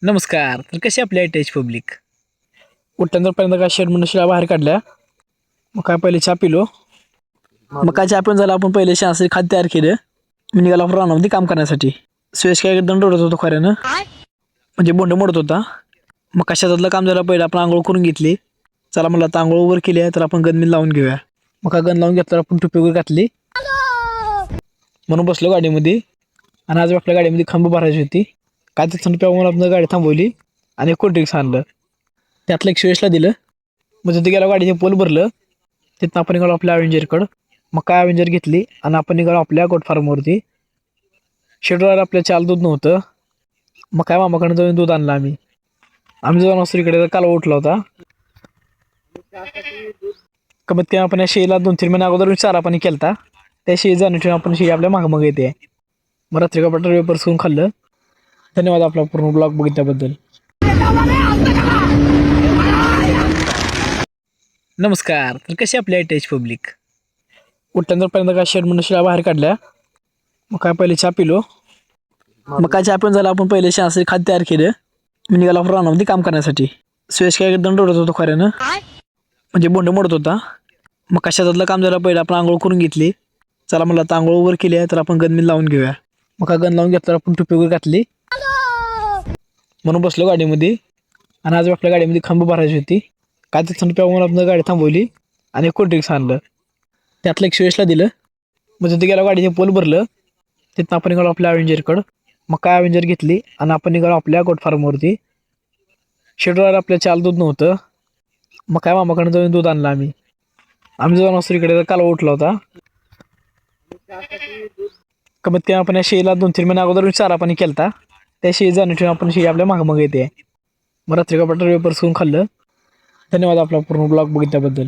नमस्कार. तर कशी आपली टच पब्लिक उठल्यानंतर पहिल्यांदा काय शेड म्हणून शिळा बाहेर काढल्या. मग काय पहिले चहा पिलो. मग काय चहा पिऊन झाला आपण पहिले शास्त्री खाद्य तयार केलं. मी निघाला आपण रानामध्ये काम करण्यासाठी. सुयश काय एकदम रडत होतो खऱ्यानं, म्हणजे बोंड मोडत होता. मग कशातलं काम झालं पहिलं आपण आंघोळ करून घेतली. चला म्हणलं आता आंघोळ वगैरे केली आहे तर आपण गन लावून घेऊया. मग काय गन लावून घेतलं आपण टोपी वगैरे घातली म्हणून बसलो गाडीमध्ये. आणि आज आपल्या गाडीमध्ये खांब भरायची होती. काय तर थंड प्यावून आपण गाडी थांबवली आणि कोल्ड्रिंक्स आणलं. त्यातलं एक सुयशला दिलं. मग तिथे गेला गाडीचे पोल भरलं. तिथं आपण निघालो आपल्या अवेंजरकडं. मग काय अवेंजर घेतली आणि आपण निघालो आपल्या गोट फार्मवरती. शेड्यूलर आपल्या चाल दूध नव्हतं. मग काय मामाकडे जाऊन दूध आणलं आम्ही जाऊन असतो इकडे कालवा उठला होता. कमीत कमी आपण या शेळीला 2-3 महिने अगोदर चारा पाणी केलता. त्या शेळी जाणून ठेवून आपण शेळी आपल्या मागं येते. मग रात्री कपाट वेपर्स करून खाल्लं. धन्यवाद आपला पूर्ण ब्लॉग बघितल्याबद्दल. नमस्कार. तर कशी आपली टच पब्लिक उठल्यानंतर पहिल्यांदा काय शेड म्हणून शिळा बाहेर काढल्या. मग काय पहिले चहा पिलो. मग काय चहा पिऊन झाला आपण पहिले शास्त्री खाद्य तयार केलं. मी निघाला आपण रानामध्ये काम करण्यासाठी. सुयश काय एकदम रडत होतो खऱ्यानं, म्हणजे बोंड मोडत होता. मग कशातलं काम झालं पहिलं आपण आंघोळ करून घेतली. चला म्हणलं आता आंघोळ वगैरे केली आहे तर आपण गन लावून घेऊया. मग काय गन लावून घेतलं आपण टोपी वगैरे घातली म्हणून बसलो गाडीमध्ये. आणि आज आपल्या गाडीमध्ये खांब भरायची होती. काय तर थंड प्यावून आपण गाडी थांबवली आणि कोल्ड्रिंक्स आणलं. त्यातलं एक सुयशला दिलं. मग तिथे गेला गाडीचे पोल भरलं. तिथं आपण निघालो आपल्या अवेंजरकडं. मग काय अवेंजर घेतली आणि आपण निघालो आपल्या गोट फार्मवरती. शेड्यूलर आपल्या चाल दूध नव्हतं. मग काय मामाकडे जाऊन दूध आणलं आम्ही जाऊन असतो इकडे कालवा उठला होता. कमीत कमी आपण या शेळीला 2-3 महिने अगोदर चारा पाणी केलता. त्या शेळी जाणून ठेवून आपण शेळी आपल्या मागं येते. मग रात्री कपाट वेपर्स करून खाल्लं. धन्यवाद आपला पूर्ण ब्लॉग बघितल्याबद्दल.